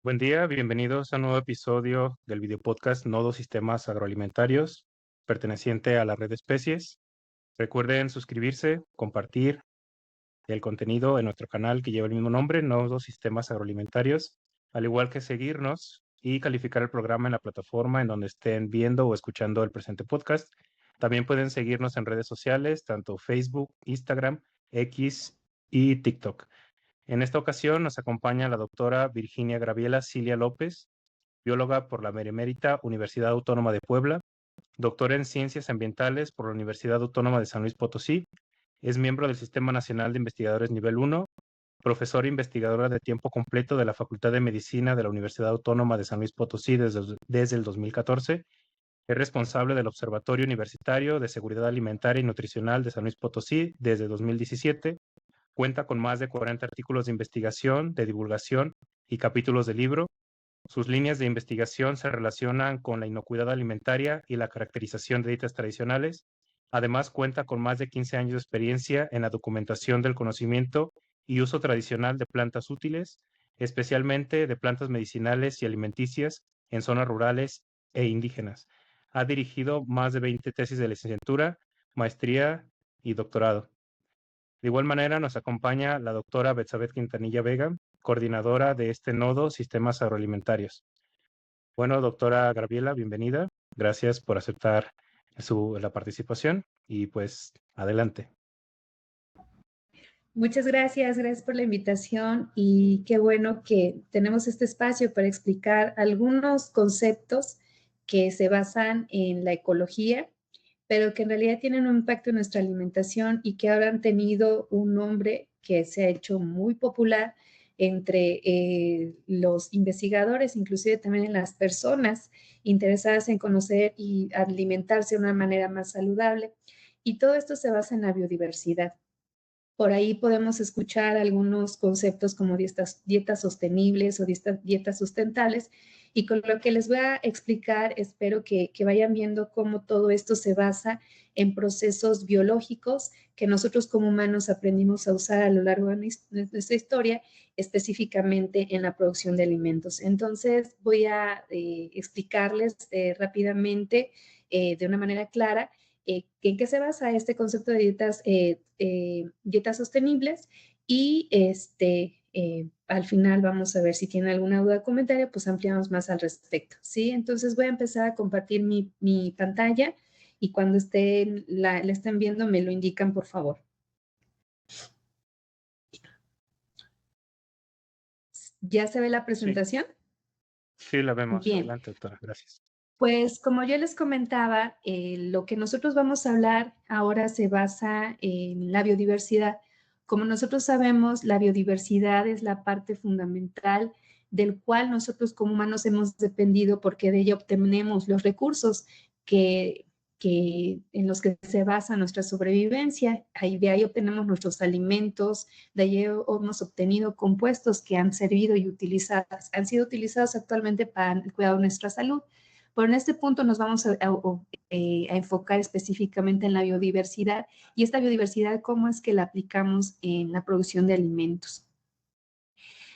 Buen día, bienvenidos a un nuevo episodio del video podcast Nodos Sistemas Agroalimentarios, perteneciente a la red de especies. Recuerden suscribirse, compartir el contenido en nuestro canal que lleva el mismo nombre, Nodos Sistemas Agroalimentarios, al igual que seguirnos y calificar el programa en la plataforma en donde estén viendo o escuchando el presente podcast. También pueden seguirnos en redes sociales, tanto Facebook, Instagram, X y TikTok. En esta ocasión nos acompaña la doctora Virginia Graviela Cilia López, bióloga por la Benemérita Universidad Autónoma de Puebla, doctora en Ciencias Ambientales por la Universidad Autónoma de San Luis Potosí, es miembro del Sistema Nacional de Investigadores Nivel 1, profesora e investigadora de tiempo completo de la Facultad de Medicina de la Universidad Autónoma de San Luis Potosí desde el 2014, es responsable del Observatorio Universitario de Seguridad Alimentaria y Nutricional de San Luis Potosí desde 2017. Cuenta con más de 40 artículos de investigación, de divulgación y capítulos de libro. Sus líneas de investigación se relacionan con la inocuidad alimentaria y la caracterización de dietas tradicionales. Además, cuenta con más de 15 años de experiencia en la documentación del conocimiento y uso tradicional de plantas útiles, especialmente de plantas medicinales y alimenticias en zonas rurales e indígenas. Ha dirigido más de 20 tesis de licenciatura, maestría y doctorado. De igual manera, nos acompaña la doctora Betsabeth Quintanilla Vega, coordinadora de este nodo Sistemas Agroalimentarios. Bueno, doctora Graviela, bienvenida. Gracias por aceptar la participación y pues adelante. Muchas gracias por la invitación y qué bueno que tenemos este espacio para explicar algunos conceptos que se basan en la ecología, pero que en realidad tienen un impacto en nuestra alimentación y que ahora han tenido un nombre que se ha hecho muy popular entre los investigadores, inclusive también en las personas interesadas en conocer y alimentarse de una manera más saludable. Y todo esto se basa en la biodiversidad. Por ahí podemos escuchar algunos conceptos como dietas sostenibles o dietas sustentables. Y con lo que les voy a explicar, espero que vayan viendo cómo todo esto se basa en procesos biológicos que nosotros como humanos aprendimos a usar a lo largo de nuestra historia, específicamente en la producción de alimentos. Entonces, voy a explicarles rápidamente, de una manera clara, en qué se basa este concepto de dietas sostenibles y al final vamos a ver si tienen alguna duda o comentario, pues ampliamos más al respecto, ¿sí? Entonces voy a empezar a compartir mi pantalla y cuando la estén viendo me lo indican, por favor. ¿Ya se ve la presentación? Sí, la vemos. Bien. Adelante, doctora. Gracias. Pues como yo les comentaba, lo que nosotros vamos a hablar ahora se basa en la biodiversidad. Como nosotros sabemos, la biodiversidad es la parte fundamental del cual nosotros como humanos hemos dependido porque de ella obtenemos los recursos en los que se basa nuestra sobrevivencia. De ahí obtenemos nuestros alimentos, de ahí hemos obtenido compuestos que han servido y han sido utilizados actualmente para el cuidado de nuestra salud. Pero en este punto nos vamos a enfocar específicamente en la biodiversidad y esta biodiversidad, cómo es que la aplicamos en la producción de alimentos.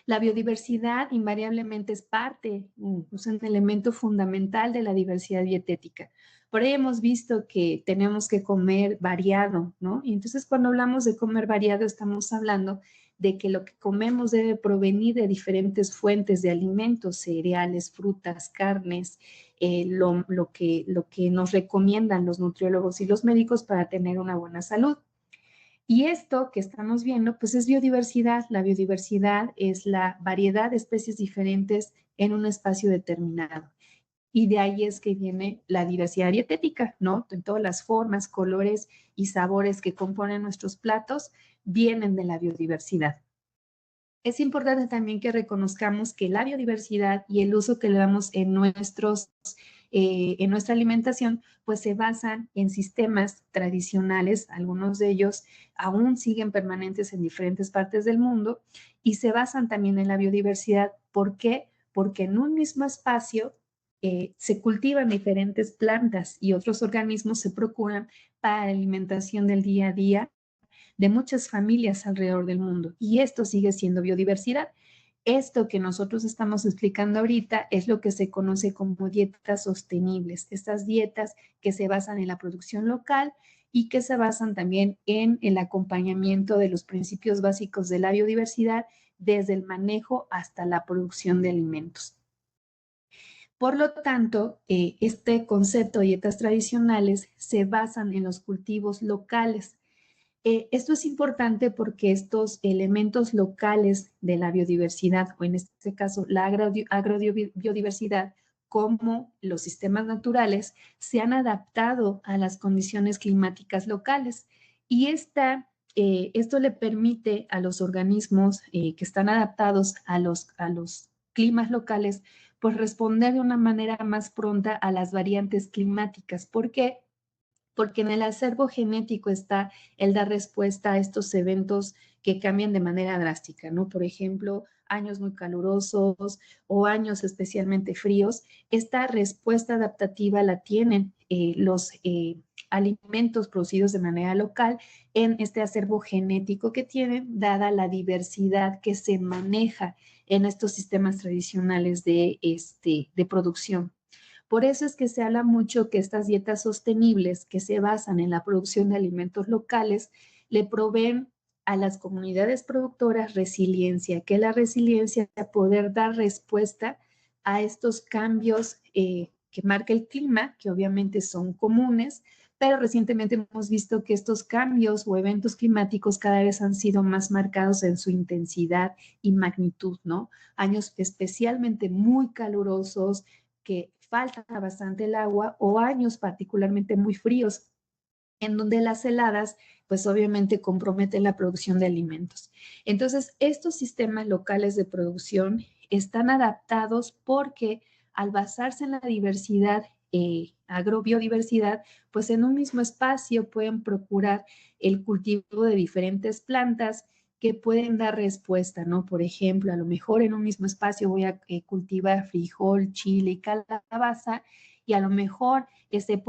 La biodiversidad invariablemente es es un elemento fundamental de la diversidad dietética. Por ahí hemos visto que tenemos que comer variado, ¿no? Y entonces cuando hablamos de comer variado estamos hablando de que lo que comemos debe provenir de diferentes fuentes de alimentos, cereales, frutas, carnes, lo que nos recomiendan los nutriólogos y los médicos para tener una buena salud. Y esto que estamos viendo, pues es biodiversidad. La biodiversidad es la variedad de especies diferentes en un espacio determinado. Y de ahí es que viene la diversidad dietética, ¿no? En todas las formas, colores y sabores que componen nuestros platos vienen de la biodiversidad. Es importante también que reconozcamos que la biodiversidad y el uso que le damos en nuestra alimentación, pues se basan en sistemas tradicionales, algunos de ellos aún siguen permanentes en diferentes partes del mundo y se basan también en la biodiversidad. ¿Por qué? Porque en un mismo espacio se cultivan diferentes plantas y otros organismos se procuran para la alimentación del día a día de muchas familias alrededor del mundo. Y esto sigue siendo biodiversidad. Esto que nosotros estamos explicando ahorita es lo que se conoce como dietas sostenibles, estas dietas que se basan en la producción local y que se basan también en el acompañamiento de los principios básicos de la biodiversidad, desde el manejo hasta la producción de alimentos. Por lo tanto, este concepto de dietas tradicionales se basan en los cultivos locales. Esto es importante porque estos elementos locales de la biodiversidad, o en este caso la agrobiodiversidad, como los sistemas naturales, se han adaptado a las condiciones climáticas locales. Y esto le permite a los organismos que están adaptados a los climas locales, pues responder de una manera más pronta a las variantes climáticas. ¿Por qué? Porque en el acervo genético está el dar respuesta a estos eventos que cambian de manera drástica, ¿no? Por ejemplo, años muy calurosos o años especialmente fríos. Esta respuesta adaptativa la tienen los alimentos producidos de manera local en este acervo genético que tienen, dada la diversidad que se maneja en estos sistemas tradicionales de producción. Por eso es que se habla mucho que estas dietas sostenibles que se basan en la producción de alimentos locales le proveen a las comunidades productoras resiliencia, que la resiliencia es poder dar respuesta a estos cambios que marca el clima, que obviamente son comunes, pero recientemente hemos visto que estos cambios o eventos climáticos cada vez han sido más marcados en su intensidad y magnitud, ¿no? Años especialmente muy calurosos, que falta bastante el agua, o años particularmente muy fríos, en donde las heladas, pues obviamente comprometen la producción de alimentos. Entonces, estos sistemas locales de producción están adaptados porque al basarse en la diversidad, agrobiodiversidad, pues en un mismo espacio pueden procurar el cultivo de diferentes plantas que pueden dar respuesta, ¿no? Por ejemplo, a lo mejor en un mismo espacio voy a cultivar frijol, chile y calabaza, y a lo mejor ese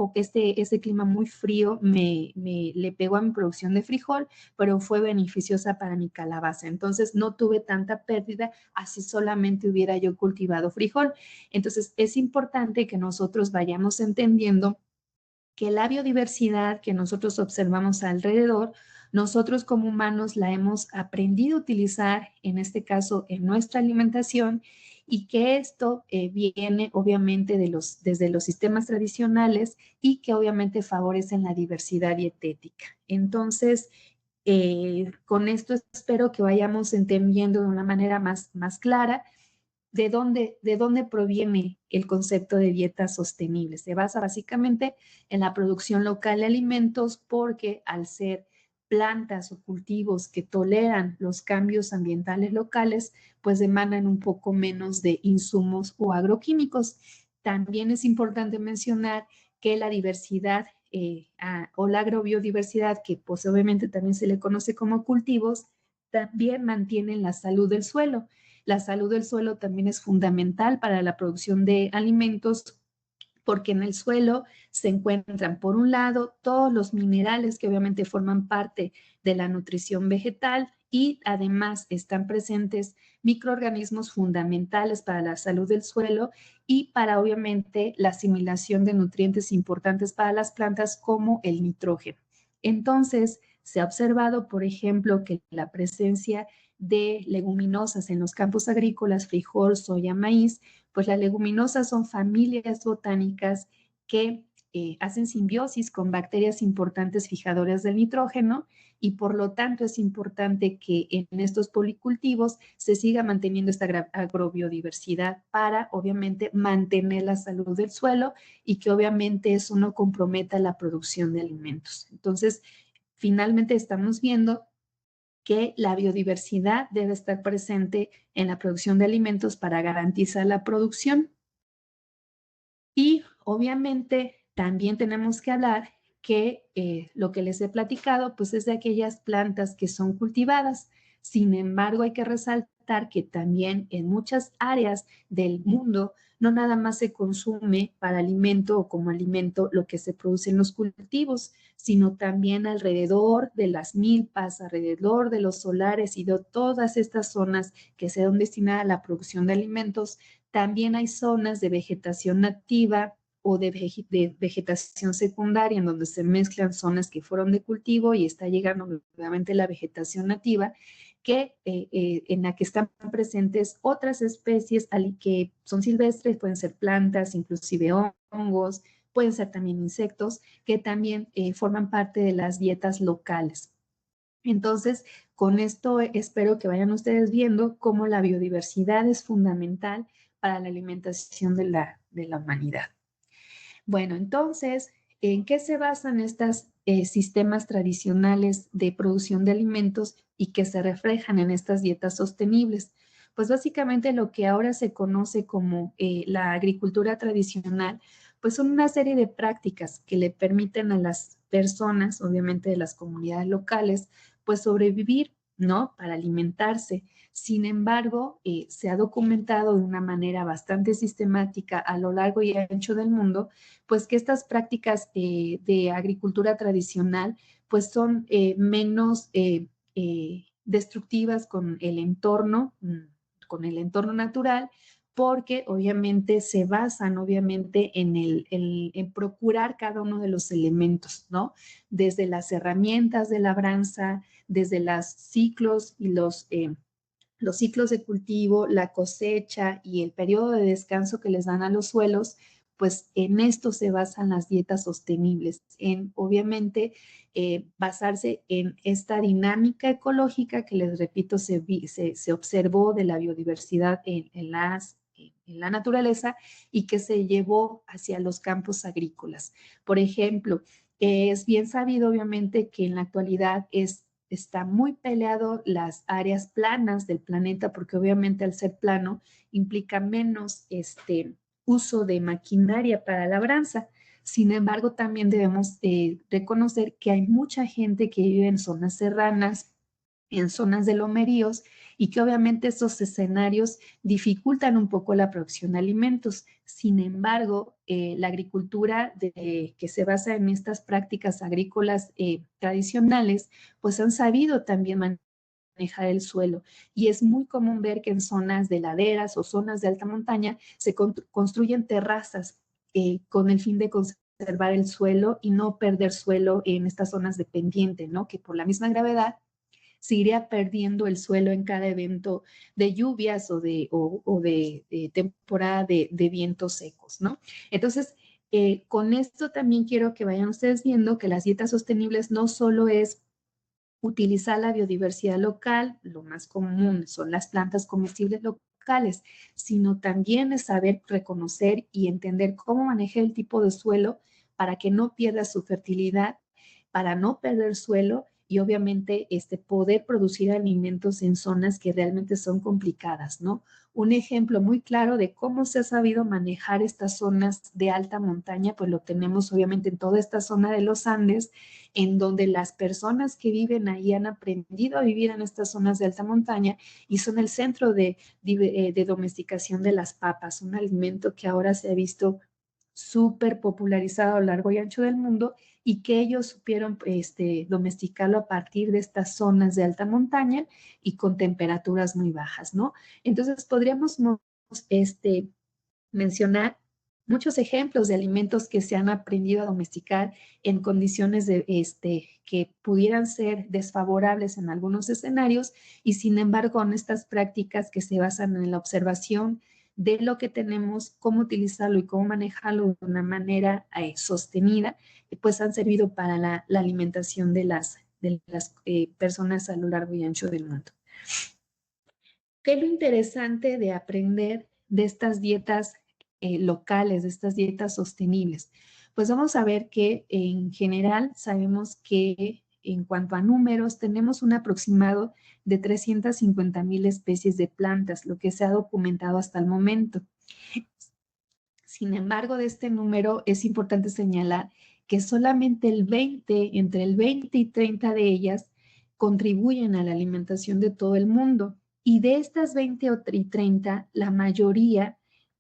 clima muy frío le pegó a mi producción de frijol, pero fue beneficiosa para mi calabaza. Entonces no tuve tanta pérdida así solamente hubiera yo cultivado frijol. Entonces es importante que nosotros vayamos entendiendo que la biodiversidad que nosotros observamos alrededor, nosotros como humanos la hemos aprendido a utilizar, en este caso en nuestra alimentación, y que esto viene obviamente desde los sistemas tradicionales y que obviamente favorecen la diversidad dietética. Entonces, con esto espero que vayamos entendiendo de una manera más clara de dónde proviene el concepto de dieta sostenible. Se basa básicamente en la producción local de alimentos porque al ser plantas o cultivos que toleran los cambios ambientales locales, pues demandan un poco menos de insumos o agroquímicos. También es importante mencionar que la diversidad o la agrobiodiversidad, que pues obviamente también se le conoce como cultivos, también mantienen la salud del suelo. La salud del suelo también es fundamental para la producción de alimentos porque en el suelo se encuentran, por un lado, todos los minerales que obviamente forman parte de la nutrición vegetal y además están presentes microorganismos fundamentales para la salud del suelo y para obviamente la asimilación de nutrientes importantes para las plantas como el nitrógeno. Entonces, se ha observado, por ejemplo, que la presencia de leguminosas en los campos agrícolas, frijol, soya, maíz, pues las leguminosas son familias botánicas que hacen simbiosis con bacterias importantes fijadoras del nitrógeno y por lo tanto es importante que en estos policultivos se siga manteniendo esta agrobiodiversidad para obviamente mantener la salud del suelo y que obviamente eso no comprometa la producción de alimentos. Entonces, finalmente estamos viendo que la biodiversidad debe estar presente en la producción de alimentos para garantizar la producción. Y obviamente también tenemos que hablar que lo que les he platicado, pues es de aquellas plantas que son cultivadas. Sin embargo, hay que resaltar que también en muchas áreas del mundo no nada más se consume para alimento o como alimento lo que se produce en los cultivos, sino también alrededor de las milpas, alrededor de los solares y de todas estas zonas que se dan destinadas a la producción de alimentos. También hay zonas de vegetación nativa o de vegetación secundaria, en donde se mezclan zonas que fueron de cultivo y está llegando nuevamente la vegetación nativa, en la que están presentes otras especies que son silvestres, pueden ser plantas, inclusive hongos, pueden ser también insectos, que también forman parte de las dietas locales. Entonces, con esto espero que vayan ustedes viendo cómo la biodiversidad es fundamental para la alimentación de la humanidad. Bueno, entonces, ¿en qué se basan estos sistemas tradicionales de producción de alimentos y que se reflejan en estas dietas sostenibles? Pues básicamente lo que ahora se conoce como la agricultura tradicional, pues son una serie de prácticas que le permiten a las personas, obviamente de las comunidades locales, pues sobrevivir, ¿no? Para alimentarse. Sin embargo, se ha documentado de una manera bastante sistemática a lo largo y ancho del mundo pues que estas prácticas de agricultura tradicional pues son menos destructivas con el entorno natural, porque obviamente se basan obviamente en procurar cada uno de los elementos, ¿no? Desde las herramientas de labranza, desde los ciclos y los ciclos de cultivo, la cosecha y el periodo de descanso que les dan a los suelos, pues en esto se basan las dietas sostenibles, en obviamente basarse en esta dinámica ecológica que les repito se observó de la biodiversidad en la naturaleza y que se llevó hacia los campos agrícolas. Por ejemplo, es bien sabido obviamente que en la actualidad está muy peleado las áreas planas del planeta, porque obviamente al ser plano implica menos uso de maquinaria para labranza. Sin embargo, también debemos reconocer que hay mucha gente que vive en zonas serranas, en zonas de lomeríos, y que obviamente esos escenarios dificultan un poco la producción de alimentos. Sin embargo, la agricultura que se basa en estas prácticas agrícolas tradicionales, pues han sabido también manejar el suelo. Y es muy común ver que en zonas de laderas o zonas de alta montaña se construyen terrazas con el fin de conservar el suelo y no perder suelo en estas zonas de pendiente, ¿no? Que por la misma gravedad se iría perdiendo el suelo en cada evento de lluvias o de temporada de vientos secos, ¿no? Entonces, con esto también quiero que vayan ustedes viendo que las dietas sostenibles no solo es utilizar la biodiversidad local, lo más común son las plantas comestibles locales, sino también es saber reconocer y entender cómo manejar el tipo de suelo para que no pierda su fertilidad, para no perder suelo y obviamente poder producir alimentos en zonas que realmente son complicadas, ¿no? Un ejemplo muy claro de cómo se ha sabido manejar estas zonas de alta montaña, pues lo tenemos obviamente en toda esta zona de los Andes, en donde las personas que viven ahí han aprendido a vivir en estas zonas de alta montaña y son el centro de domesticación de las papas, un alimento que ahora se ha visto súper popularizado a lo largo y ancho del mundo y que ellos supieron domesticarlo a partir de estas zonas de alta montaña y con temperaturas muy bajas, ¿no? Entonces podríamos mencionar muchos ejemplos de alimentos que se han aprendido a domesticar en condiciones que pudieran ser desfavorables en algunos escenarios y sin embargo en estas prácticas que se basan en la observación de lo que tenemos, cómo utilizarlo y cómo manejarlo de una manera sostenida, pues han servido para la alimentación de las personas a lo largo y ancho del mundo. ¿Qué es lo interesante de aprender de estas dietas locales, de estas dietas sostenibles? Pues vamos a ver que en general sabemos que en cuanto a números tenemos un aproximado de 350,000 especies de plantas, lo que se ha documentado hasta el momento. Sin embargo, de este número es importante señalar que solamente entre el 20 y 30 de ellas contribuyen a la alimentación de todo el mundo. Y de estas 20 y 30, la mayoría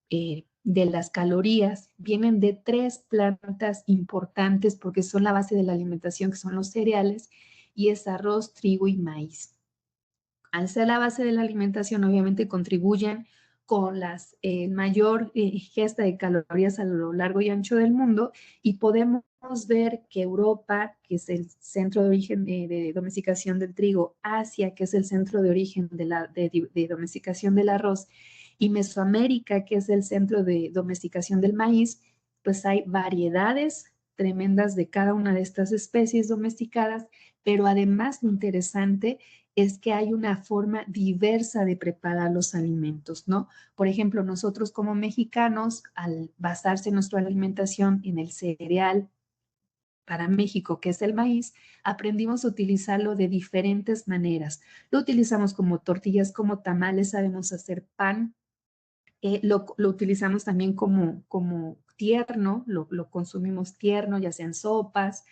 de las calorías vienen de 3 plantas importantes porque son la base de la alimentación, que son los cereales, y es arroz, trigo y maíz. Al ser la base de la alimentación, obviamente contribuyen con las mayor ingesta de calorías a lo largo y ancho del mundo, y podemos ver que Europa, que es el centro de origen de domesticación del trigo, Asia, que es el centro de origen de domesticación del arroz, y Mesoamérica, que es el centro de domesticación del maíz, pues hay variedades tremendas de cada una de estas especies domesticadas, pero además lo interesante es que hay una forma diversa de preparar los alimentos, ¿no? Por ejemplo, nosotros como mexicanos, al basarse nuestra alimentación en el cereal para México, que es el maíz, aprendimos a utilizarlo de diferentes maneras. Lo utilizamos como tortillas, como tamales, sabemos hacer pan, lo utilizamos también como tierno, lo consumimos tierno, ya sea en sopas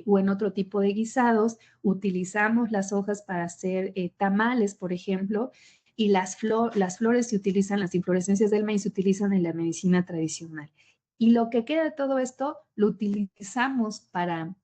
o en otro tipo de guisados. Utilizamos las hojas para hacer tamales, por ejemplo, y las flores se utilizan, las inflorescencias del maíz se utilizan en la medicina tradicional. Y lo que queda de todo esto lo utilizamos para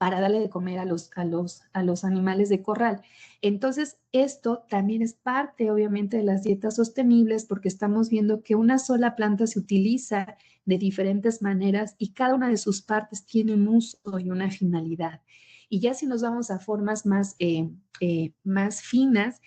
darle de comer a los animales de corral. Entonces, esto también es parte, obviamente, de las dietas sostenibles, porque estamos viendo que una sola planta se utiliza de diferentes maneras y cada una de sus partes tiene un uso y una finalidad. Y ya si nos vamos a formas más finas,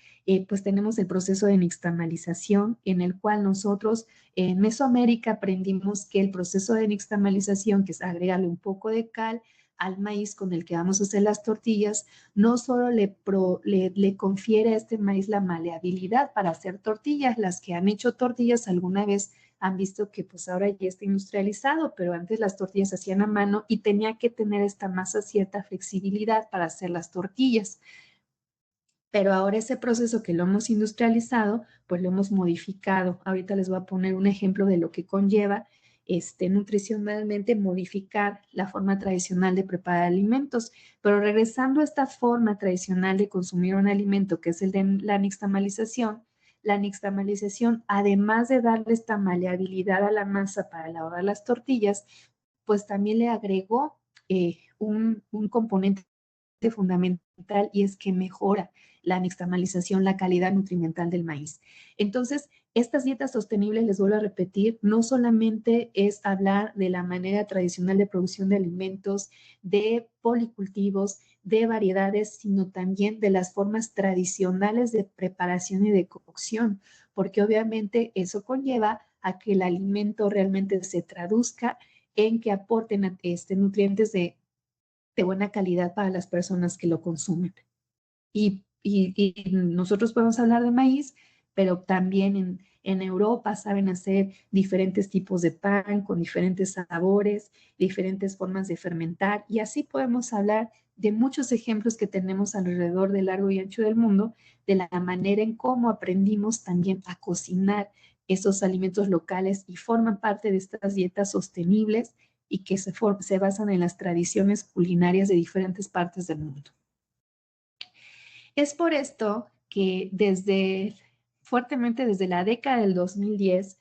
pues tenemos el proceso de nixtamalización, en el cual nosotros en Mesoamérica aprendimos que el proceso de nixtamalización, que es agregarle un poco de cal al maíz con el que vamos a hacer las tortillas, no solo le confiere a este maíz la maleabilidad para hacer tortillas. Las que han hecho tortillas alguna vez han visto que pues ahora ya está industrializado, pero antes las tortillas se hacían a mano y tenía que tener esta masa cierta flexibilidad para hacer las tortillas. Pero ahora ese proceso que lo hemos industrializado, pues lo hemos modificado. Ahorita les voy a poner un ejemplo de lo que conlleva nutricionalmente modificar la forma tradicional de preparar alimentos. Pero regresando a esta forma tradicional de consumir un alimento, que es el de la nixtamalización, además de darle esta maleabilidad a la masa para elaborar las tortillas, pues también le agregó un componente fundamental, y es que mejora la nixtamalización, la calidad nutrimental del maíz. Entonces, estas dietas sostenibles, les vuelvo a repetir, no solamente es hablar de la manera tradicional de producción de alimentos, de policultivos, de variedades, sino también de las formas tradicionales de preparación y de cocción, porque obviamente eso conlleva a que el alimento realmente se traduzca en que aporten nutrientes de buena calidad para las personas que lo consumen. Y nosotros podemos hablar de maíz, pero también en Europa saben hacer diferentes tipos de pan con diferentes sabores, diferentes formas de fermentar, y así podemos hablar de muchos ejemplos que tenemos alrededor del largo y ancho del mundo, de la manera en cómo aprendimos también a cocinar esos alimentos locales y forman parte de estas dietas sostenibles y que se basan en las tradiciones culinarias de diferentes partes del mundo. Es por esto que fuertemente desde la década del 2010,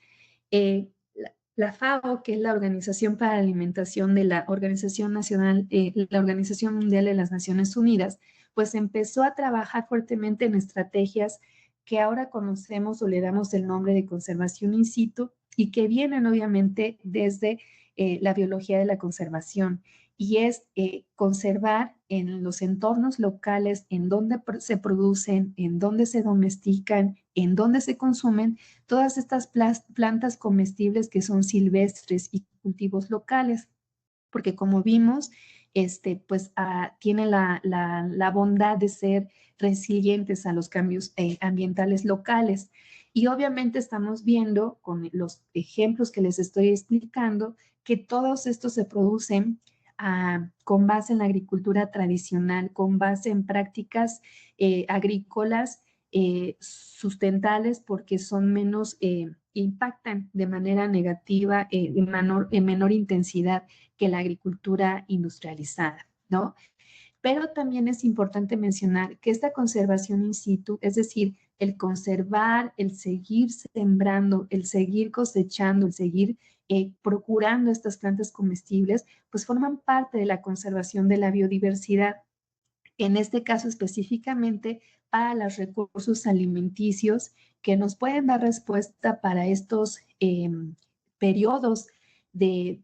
la FAO, que es la Organización para la Alimentación de la Organización la Organización Mundial de las Naciones Unidas, pues empezó a trabajar fuertemente en estrategias que ahora conocemos o le damos el nombre de conservación in situ, y que vienen obviamente desde la biología de la conservación, y es conservar en los entornos locales en donde se producen, en donde se domestican, en donde se consumen todas estas plantas comestibles que son silvestres y cultivos locales, porque como vimos, pues tienen la bondad de ser resilientes a los cambios ambientales locales. Y obviamente estamos viendo con los ejemplos que les estoy explicando que todos estos se producen con base en la agricultura tradicional, con base en prácticas agrícolas sustentables, porque son menos, impactan de manera negativa en menor intensidad que la agricultura industrializada, ¿no? Pero también es importante mencionar que esta conservación in situ, es decir, el conservar, el seguir sembrando, el seguir cosechando, el seguir procurando estas plantas comestibles, pues forman parte de la conservación de la biodiversidad. En este caso específicamente para los recursos alimenticios que nos pueden dar respuesta para estos periodos de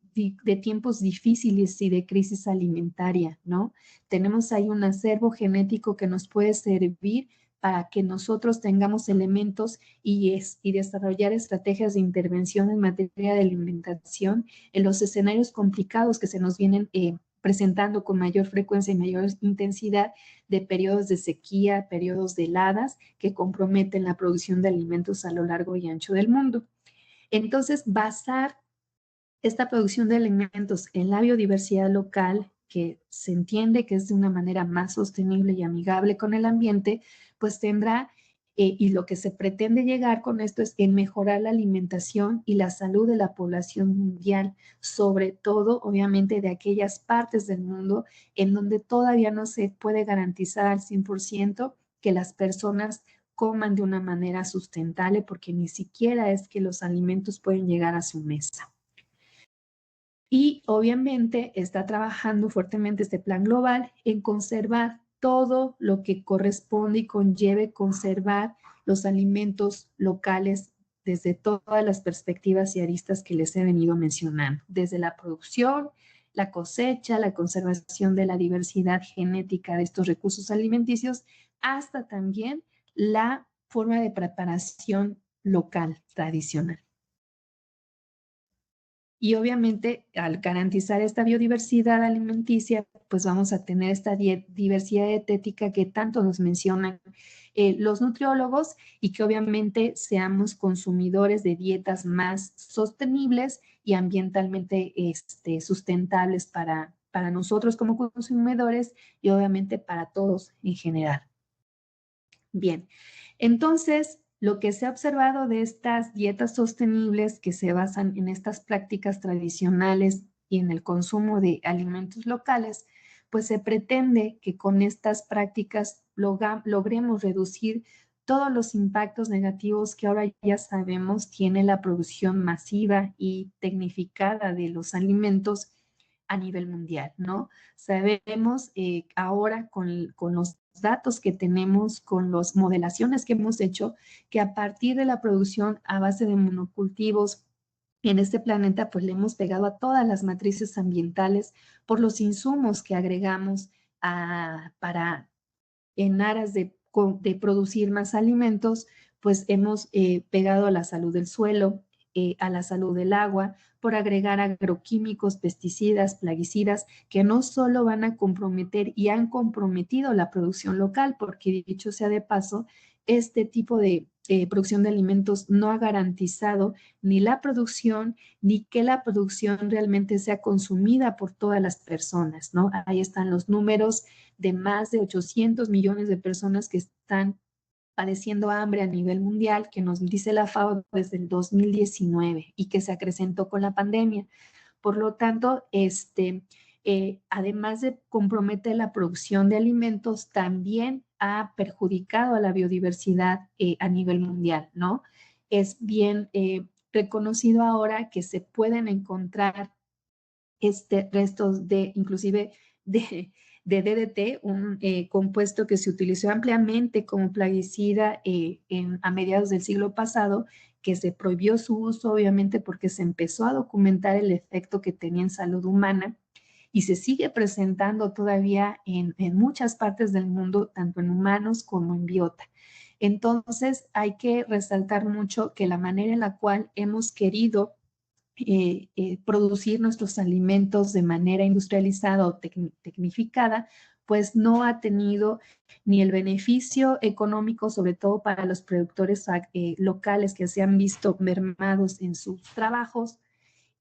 tiempos difíciles y de crisis alimentaria, ¿no? Tenemos ahí un acervo genético que nos puede servir para que nosotros tengamos elementos y desarrollar estrategias de intervención en materia de alimentación en los escenarios complicados que se nos vienen presentando con mayor frecuencia y mayor intensidad de periodos de sequía, periodos de heladas que comprometen la producción de alimentos a lo largo y ancho del mundo. Entonces, basar esta producción de alimentos en la biodiversidad local, que se entiende que es de una manera más sostenible y amigable con el ambiente, pues tendrá, y lo que se pretende llegar con esto es en mejorar la alimentación y la salud de la población mundial, sobre todo, obviamente, de aquellas partes del mundo en donde todavía no se puede garantizar al 100% que las personas coman de una manera sustentable, porque ni siquiera es que los alimentos pueden llegar a su mesa. Y obviamente está trabajando fuertemente este plan global en conservar todo lo que corresponde y conlleve conservar los alimentos locales desde todas las perspectivas y aristas que les he venido mencionando, desde la producción, la cosecha, la conservación de la diversidad genética de estos recursos alimenticios, hasta también la forma de preparación local, tradicional. Y obviamente, al garantizar esta biodiversidad alimenticia, pues vamos a tener esta diversidad dietética que tanto nos mencionan los nutriólogos y que obviamente seamos consumidores de dietas más sostenibles y ambientalmente sustentables para nosotros como consumidores y obviamente para todos en general. Bien, entonces, lo que se ha observado de estas dietas sostenibles que se basan en estas prácticas tradicionales y en el consumo de alimentos locales, pues se pretende que con estas prácticas logremos reducir todos los impactos negativos que ahora ya sabemos tiene la producción masiva y tecnificada de los alimentos a nivel mundial, ¿no? Sabemos ahora con los datos que tenemos, con las modelaciones que hemos hecho, que a partir de la producción a base de monocultivos en este planeta, pues le hemos pegado a todas las matrices ambientales por los insumos que agregamos para en aras de producir más alimentos, pues hemos pegado a la salud del suelo, a la salud del agua, por agregar agroquímicos, pesticidas, plaguicidas, que no solo van a comprometer y han comprometido la producción local, porque dicho sea de paso, este tipo de producción de alimentos no ha garantizado ni la producción, ni que la producción realmente sea consumida por todas las personas, ¿no? Ahí están los números de más de 800 millones de personas que están padeciendo hambre a nivel mundial, que nos dice la FAO desde el 2019 y que se acrecentó con la pandemia. Por lo tanto, además de comprometer la producción de alimentos, también ha perjudicado a la biodiversidad a nivel mundial, ¿no? Es bien reconocido ahora que se pueden encontrar restos de, inclusive, de DDT, un compuesto que se utilizó ampliamente como plaguicida a mediados del siglo pasado, que se prohibió su uso, obviamente, porque se empezó a documentar el efecto que tenía en salud humana y se sigue presentando todavía en muchas partes del mundo, tanto en humanos como en biota. Entonces, hay que resaltar mucho que la manera en la cual hemos querido producir nuestros alimentos de manera industrializada o tecnificada, pues no ha tenido ni el beneficio económico, sobre todo para los productores locales que se han visto mermados en sus trabajos.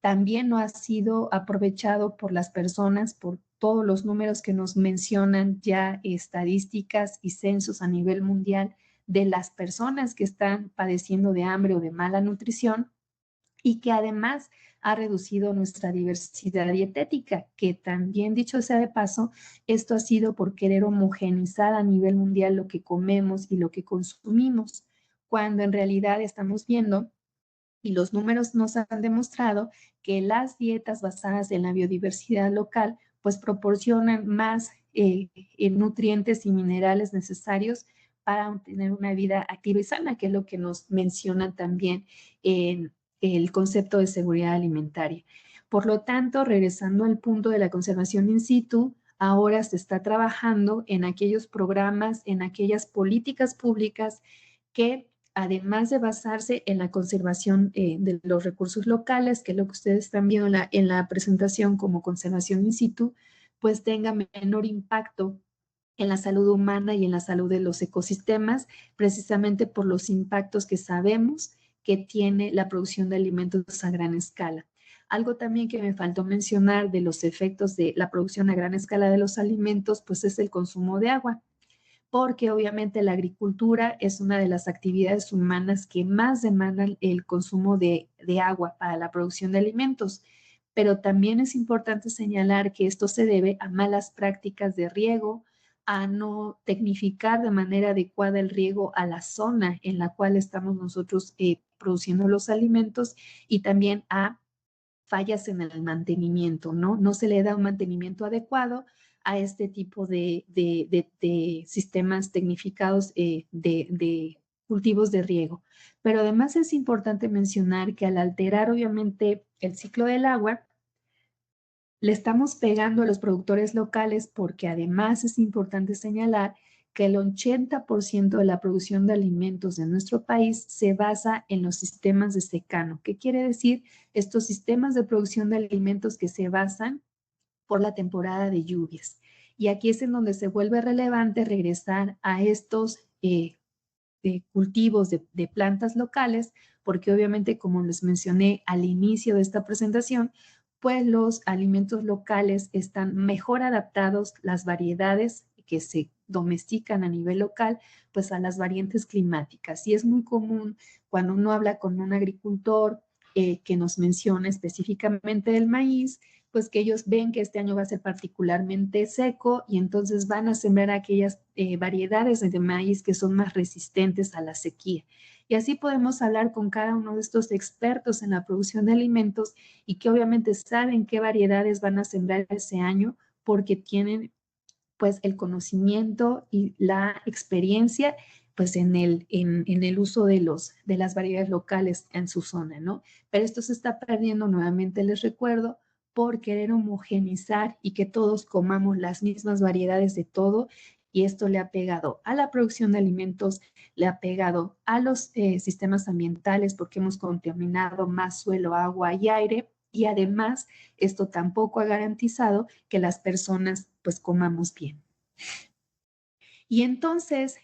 También no ha sido aprovechado por las personas, por todos los números que nos mencionan ya estadísticas y censos a nivel mundial de las personas que están padeciendo de hambre o de mala nutrición. y que además ha reducido nuestra diversidad dietética, que también, dicho sea de paso, esto ha sido por querer homogeneizar a nivel mundial lo que comemos y lo que consumimos, cuando en realidad estamos viendo, y los números nos han demostrado, que las dietas basadas en la biodiversidad local pues proporcionan más nutrientes y minerales necesarios para tener una vida activa y sana, que es lo que nos mencionan también en el concepto de seguridad alimentaria. Por lo tanto, regresando al punto de la conservación in situ, ahora se está trabajando en aquellos programas, en aquellas políticas públicas que, además de basarse en la conservación de los recursos locales, que es lo que ustedes están viendo en la presentación como conservación in situ, pues tenga menor impacto en la salud humana y en la salud de los ecosistemas, precisamente por los impactos que sabemos que tiene la producción de alimentos a gran escala. Algo también que me faltó mencionar de los efectos de la producción a gran escala de los alimentos, pues es el consumo de agua, porque obviamente la agricultura es una de las actividades humanas que más demandan el consumo de agua para la producción de alimentos. Pero también es importante señalar que esto se debe a malas prácticas de riego, a no tecnificar de manera adecuada el riego a la zona en la cual estamos nosotros produciendo los alimentos, y también a fallas en el mantenimiento, ¿no? No se le da un mantenimiento adecuado a este tipo de sistemas tecnificados de cultivos de riego. Pero además es importante mencionar que al alterar obviamente el ciclo del agua, le estamos pegando a los productores locales, porque además es importante señalar que el 80% de la producción de alimentos de nuestro país se basa en los sistemas de secano. ¿Qué quiere decir? Estos sistemas de producción de alimentos que se basan por la temporada de lluvias. Y aquí es en donde se vuelve relevante regresar a estos cultivos de plantas locales, porque obviamente, como les mencioné al inicio de esta presentación, pues los alimentos locales están mejor adaptados, las variedades que se domestican a nivel local, pues a las variantes climáticas. Y es muy común cuando uno habla con un agricultor que nos menciona específicamente del maíz, pues que ellos ven que este año va a ser particularmente seco y entonces van a sembrar aquellas variedades de maíz que son más resistentes a la sequía. Y así podemos hablar con cada uno de estos expertos en la producción de alimentos, y que obviamente saben qué variedades van a sembrar ese año, porque tienen pues el conocimiento y la experiencia pues en el uso de las variedades locales en su zona, ¿no? Pero esto se está perdiendo nuevamente, les recuerdo, por querer homogenizar y que todos comamos las mismas variedades de todo, y esto le ha pegado a la producción de alimentos, le ha pegado a los sistemas ambientales, porque hemos contaminado más suelo, agua y aire, y además esto tampoco ha garantizado que las personas pues comamos bien. Y entonces,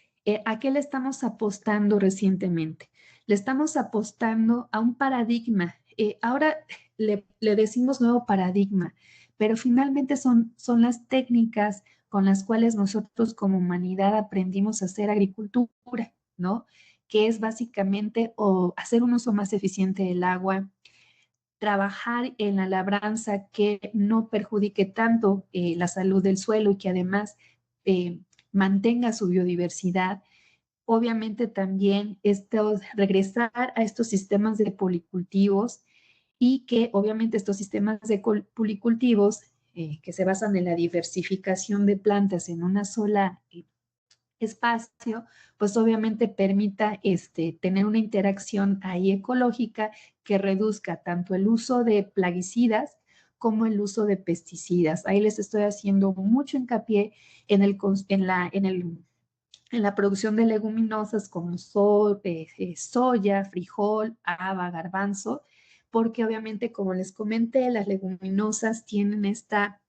¿a qué le estamos apostando recientemente? Le estamos apostando a un paradigma. Ahora le decimos nuevo paradigma, pero finalmente son las técnicas con las cuales nosotros como humanidad aprendimos a hacer agricultura, ¿no? Que es básicamente hacer un uso más eficiente del agua, trabajar en la labranza que no perjudique tanto la salud del suelo y que además eh, mantenga su biodiversidad. Obviamente también regresar a estos sistemas de policultivos, y que obviamente estos sistemas de policultivos que se basan en la diversificación de plantas en una sola espacio, pues obviamente permita tener una interacción ahí ecológica que reduzca tanto el uso de plaguicidas como el uso de pesticidas. Ahí les estoy haciendo mucho hincapié en la producción de leguminosas como soya, frijol, haba, garbanzo, porque obviamente, como les comenté, las leguminosas tienen esta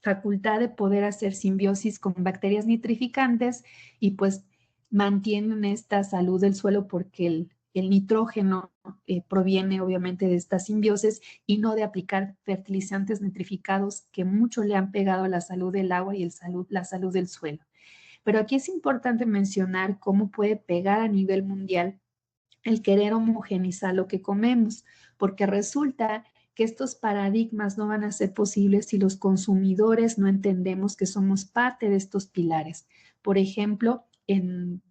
facultad de poder hacer simbiosis con bacterias nitrificantes, y pues mantienen esta salud del suelo, porque el nitrógeno proviene obviamente de esta simbiosis y no de aplicar fertilizantes nitrificados que mucho le han pegado a la salud del agua y la salud del suelo. Pero aquí es importante mencionar cómo puede pegar a nivel mundial el querer homogenizar lo que comemos, porque resulta que estos paradigmas no van a ser posibles si los consumidores no entendemos que somos parte de estos pilares. Por ejemplo, en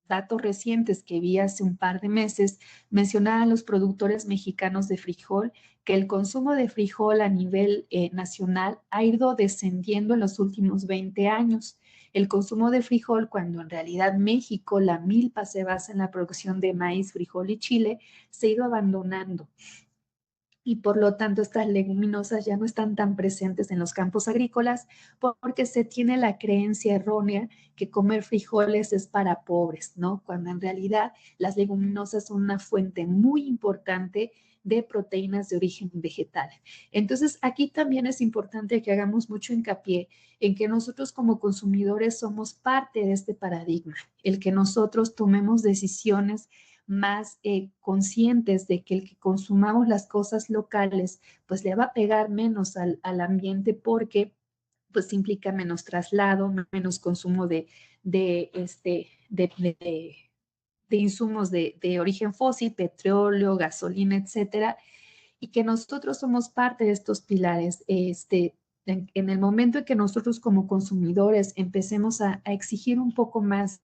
datos recientes que vi hace un par de meses, mencionaban los productores mexicanos de frijol que el consumo de frijol a nivel nacional ha ido descendiendo en los últimos 20 años. El consumo de frijol, cuando en realidad México, la milpa se basa en la producción de maíz, frijol y chile, se ha ido abandonando y por lo tanto estas leguminosas ya no están tan presentes en los campos agrícolas porque se tiene la creencia errónea que comer frijoles es para pobres, ¿no? Cuando en realidad las leguminosas son una fuente muy importante de proteínas de origen vegetal. Entonces, aquí también es importante que hagamos mucho hincapié en que nosotros como consumidores somos parte de este paradigma, el que nosotros tomemos decisiones más conscientes de que el que consumamos las cosas locales, pues le va a pegar menos al ambiente porque pues implica menos traslado, menos consumo de insumos de origen fósil, petróleo, gasolina, etcétera, y que nosotros somos parte de estos pilares. En el momento en que nosotros como consumidores empecemos a exigir un poco más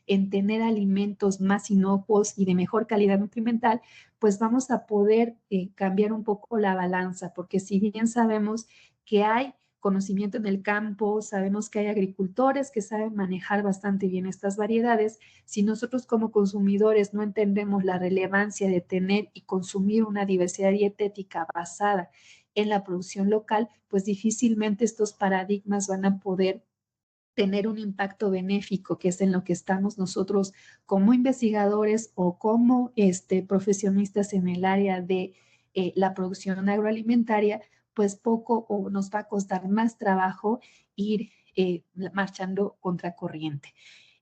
en tener alimentos más inocuos y de mejor calidad nutrimental, pues vamos a poder cambiar un poco la balanza, porque si bien sabemos que hay conocimiento en el campo, sabemos que hay agricultores que saben manejar bastante bien estas variedades, si nosotros como consumidores no entendemos la relevancia de tener y consumir una diversidad dietética basada en la producción local, pues difícilmente estos paradigmas van a poder tener un impacto benéfico, que es en lo que estamos nosotros como investigadores o como profesionistas en el área de la producción agroalimentaria, pues poco o nos va a costar más trabajo ir marchando contracorriente.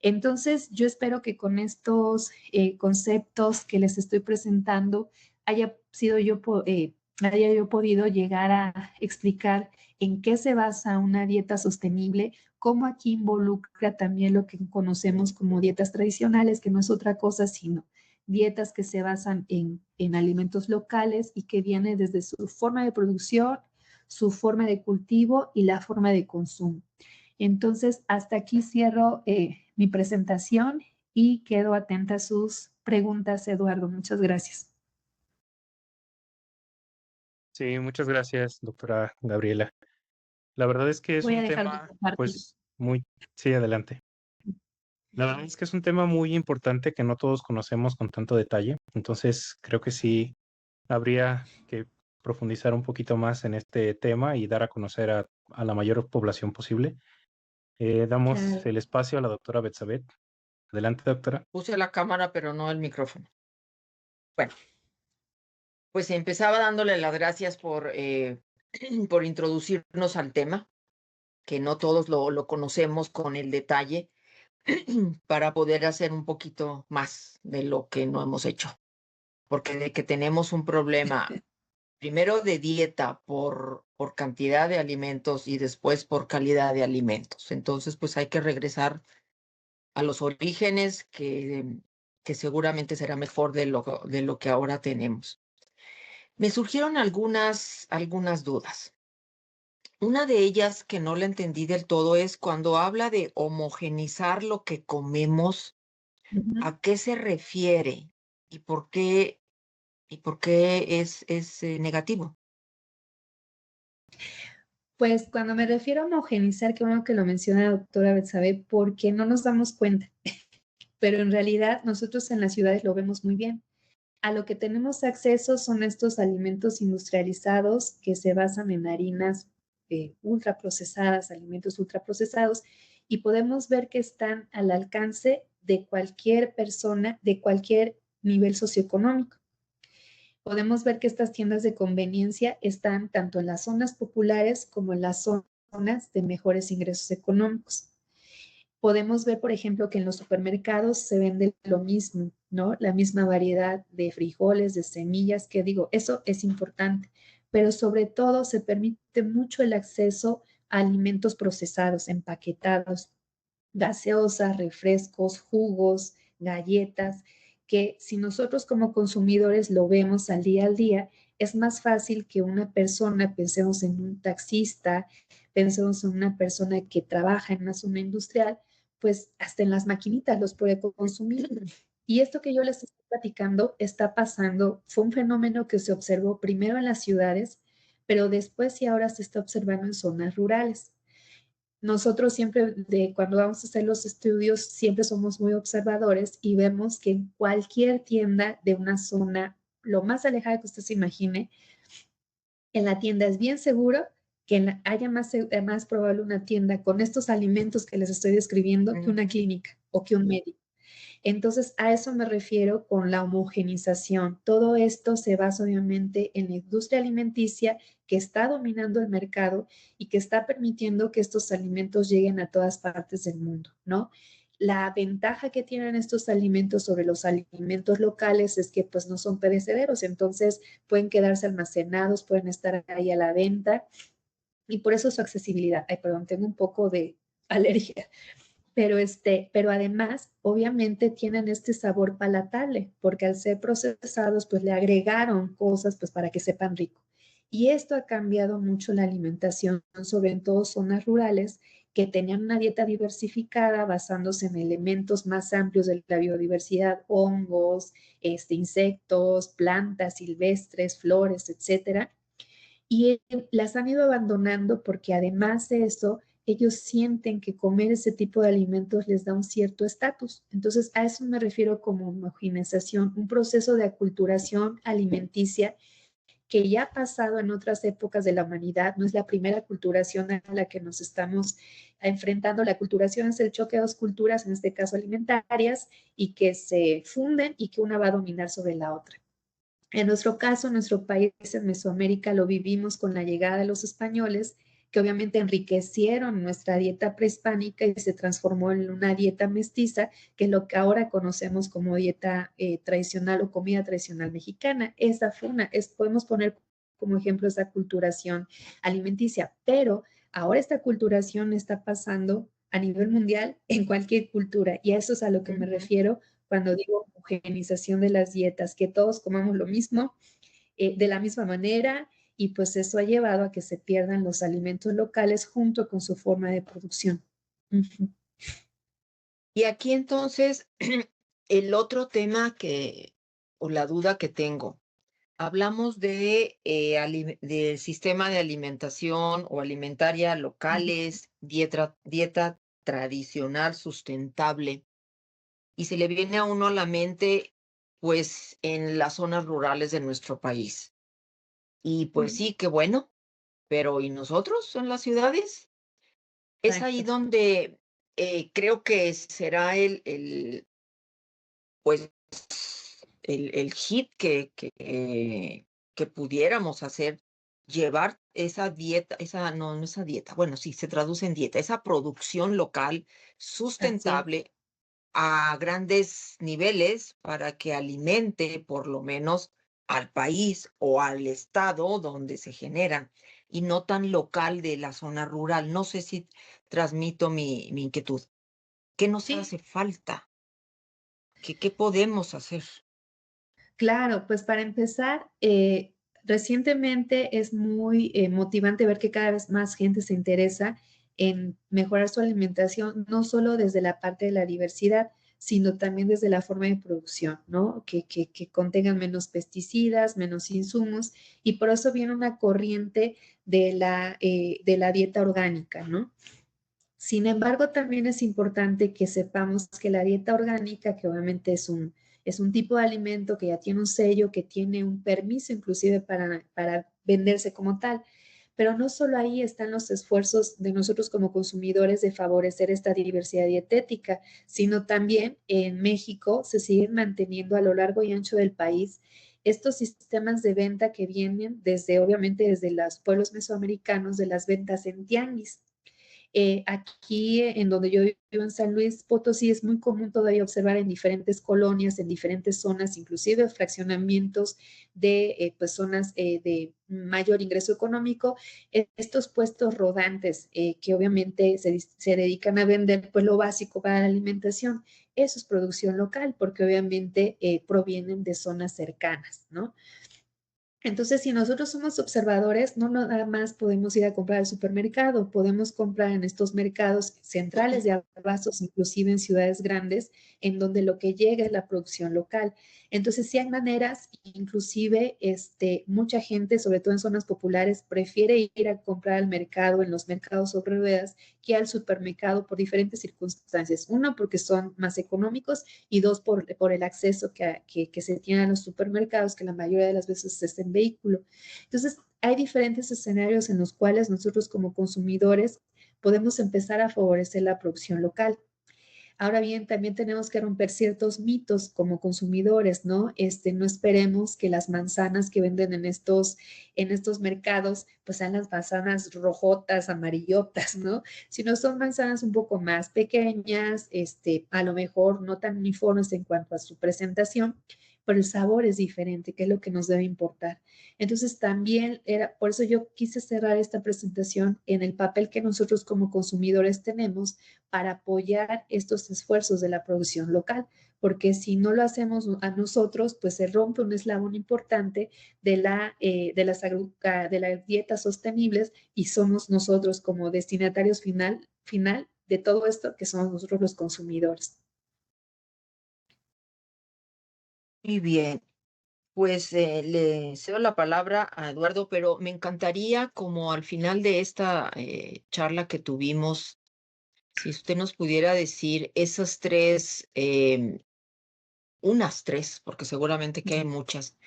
Entonces, yo espero que con estos conceptos que les estoy presentando haya yo podido llegar a explicar en qué se basa una dieta sostenible, cómo aquí involucra también lo que conocemos como dietas tradicionales, que no es otra cosa sino dietas que se basan en alimentos locales y que viene desde su forma de producción, su forma de cultivo y la forma de consumo. Entonces, hasta aquí cierro mi presentación y quedo atenta a sus preguntas, Eduardo. Muchas gracias. Sí, muchas gracias, doctora Gabriela. La verdad es que es Voy a un dejar de tema, compartir. pues, muy... Sí, adelante. La verdad es que es un tema muy importante que no todos conocemos con tanto detalle. Entonces, creo que sí habría que profundizar un poquito más en este tema y dar a conocer a la mayor población posible. Damos Claro. el espacio a la doctora Betsabé. Adelante, doctora. Puse la cámara, pero no el micrófono. Bueno, pues empezaba dándole las gracias por introducirnos al tema, que no todos lo conocemos con el detalle, para poder hacer un poquito más de lo que no hemos hecho. Porque de que tenemos un problema, primero de dieta por cantidad de alimentos y después por calidad de alimentos. Entonces, pues hay que regresar a los orígenes que seguramente será mejor de lo que ahora tenemos. Me surgieron algunas dudas. Una de ellas que no la entendí del todo es cuando habla de homogenizar lo que comemos, Ujú. ¿a qué se refiere y por qué es negativo? Pues cuando me refiero a homogenizar, qué bueno que lo menciona la doctora Betsabe, porque no nos damos cuenta, pero en realidad nosotros en las ciudades lo vemos muy bien. A lo que tenemos acceso son estos alimentos industrializados que se basan en harinas ultraprocesadas, alimentos ultraprocesados, y podemos ver que están al alcance de cualquier persona, de cualquier nivel socioeconómico. Podemos ver que estas tiendas de conveniencia están tanto en las zonas populares como en las zonas de mejores ingresos económicos. Podemos ver, por ejemplo, que en los supermercados se vende lo mismo, ¿no? La misma variedad de frijoles, de semillas, que digo, eso es importante, pero sobre todo se permite mucho el acceso a alimentos procesados, empaquetados, gaseosas, refrescos, jugos, galletas, que si nosotros como consumidores lo vemos al día, es más fácil que una persona, pensemos en un taxista, pensemos en una persona que trabaja en una zona industrial, pues hasta en las maquinitas los puede consumir. Y esto que yo les estoy platicando está pasando, fue un fenómeno que se observó primero en las ciudades, pero después y ahora se está observando en zonas rurales. Nosotros siempre, cuando vamos a hacer los estudios, siempre somos muy observadores y vemos que en cualquier tienda de una zona, lo más alejada que usted se imagine, en la tienda es bien seguro que haya más probable una tienda con estos alimentos que les estoy describiendo que una clínica o que un médico. Entonces, a eso me refiero con la homogenización. Todo esto se basa obviamente en la industria alimenticia que está dominando el mercado y que está permitiendo que estos alimentos lleguen a todas partes del mundo, ¿no? La ventaja que tienen estos alimentos sobre los alimentos locales es que pues no son perecederos, entonces pueden quedarse almacenados, pueden estar ahí a la venta y por eso su accesibilidad. Ay, perdón, tengo un poco de alergia. Pero además, obviamente tienen este sabor palatable, porque al ser procesados, pues le agregaron cosas, pues para que sepan rico. Y esto ha cambiado mucho la alimentación, sobre todo zonas rurales que tenían una dieta diversificada basándose en elementos más amplios de la biodiversidad, hongos, insectos, plantas silvestres, flores, etcétera. Y las han ido abandonando porque además de eso, ellos sienten que comer ese tipo de alimentos les da un cierto estatus. Entonces, a eso me refiero como homogenización, un proceso de aculturación alimenticia que ya ha pasado en otras épocas de la humanidad. No es la primera aculturación a la que nos estamos enfrentando. La aculturación es el choque de dos culturas, en este caso alimentarias, y que se funden y que una va a dominar sobre la otra. En nuestro caso, en nuestro país, en Mesoamérica, lo vivimos con la llegada de los españoles, que obviamente enriquecieron nuestra dieta prehispánica y se transformó en una dieta mestiza, que es lo que ahora conocemos como dieta tradicional o comida tradicional mexicana. Esa fue podemos poner como ejemplo esa aculturación alimenticia, pero ahora esta aculturación está pasando a nivel mundial en cualquier cultura y a eso es a lo que me refiero cuando digo homogenización de las dietas, que todos comamos lo mismo, de la misma manera, y pues eso ha llevado a que se pierdan los alimentos locales junto con su forma de producción. Y aquí entonces, el otro tema o la duda que tengo, hablamos del sistema de alimentación o alimentaria locales, dieta tradicional sustentable. Y se le viene a uno a la mente, pues, en las zonas rurales de nuestro país. Y pues sí, qué bueno, pero ¿y nosotros en las ciudades? Es ahí Exacto. donde creo que será pues, el hit que pudiéramos hacer, llevar esa dieta, no esa dieta, bueno, sí, se traduce en dieta, esa producción local Así es. sustentable a grandes niveles para que alimente por lo menos al país o al estado donde se generan y no tan local de la zona rural. No sé si transmito mi inquietud. ¿Qué nos Sí, hace falta? ¿Qué podemos hacer? claro, pues para empezar, recientemente es muy motivante ver que cada vez más gente se interesa en mejorar su alimentación, no solo desde la parte de la diversidad, sino también desde la forma de producción, ¿no? Que contengan menos pesticidas, menos insumos, y por eso viene una corriente de la dieta orgánica, ¿no? Sin embargo, también es importante que sepamos que la dieta orgánica, que obviamente es un tipo de alimento que ya tiene un sello, que tiene un permiso inclusive para venderse como tal, pero no solo ahí están los esfuerzos de nosotros como consumidores de favorecer esta diversidad dietética, sino también en México se siguen manteniendo a lo largo y ancho del país estos sistemas de venta que vienen obviamente desde los pueblos mesoamericanos, de las ventas en tianguis. Aquí en donde yo vivo en San Luis Potosí es muy común todavía observar en diferentes colonias, en diferentes zonas, inclusive fraccionamientos de pues, zonas de mayor ingreso económico, estos puestos rodantes que obviamente se dedican a vender pues lo básico para la alimentación. eso es producción local, porque obviamente provienen de zonas cercanas, ¿no? Entonces, si nosotros somos observadores, no nada más podemos ir a comprar al supermercado, podemos comprar en estos mercados centrales de abastos, inclusive en ciudades grandes, en donde lo que llega es la producción local. Entonces, sí hay maneras, inclusive mucha gente, sobre todo en zonas populares, prefiere ir a comprar al mercado, en los mercados sobre ruedas, que al supermercado por diferentes circunstancias. Uno, porque son más económicos y dos, por el acceso que se tiene a los supermercados, que la mayoría de las veces es en vehículo. Entonces, hay diferentes escenarios en los cuales nosotros como consumidores podemos empezar a favorecer la producción local. Ahora bien, también tenemos que romper ciertos mitos como consumidores, ¿no? No esperemos que las manzanas que venden en estos mercados, pues sean las manzanas rojotas, amarillotas, ¿no? Sino son manzanas un poco más pequeñas, a lo mejor no tan uniformes en cuanto a su presentación, pero el sabor es diferente, que es lo que nos debe importar. Entonces también por eso yo quise cerrar esta presentación en el papel que nosotros como consumidores tenemos para apoyar estos esfuerzos de la producción local, porque si no lo hacemos a nosotros, pues se rompe un eslabón importante de las dietas sostenibles y somos nosotros como destinatarios final de todo esto, que somos nosotros los consumidores. Muy bien, pues le cedo la palabra a Eduardo, pero me encantaría como al final de esta charla que tuvimos, si usted nos pudiera decir esas unas tres, porque seguramente que hay muchas,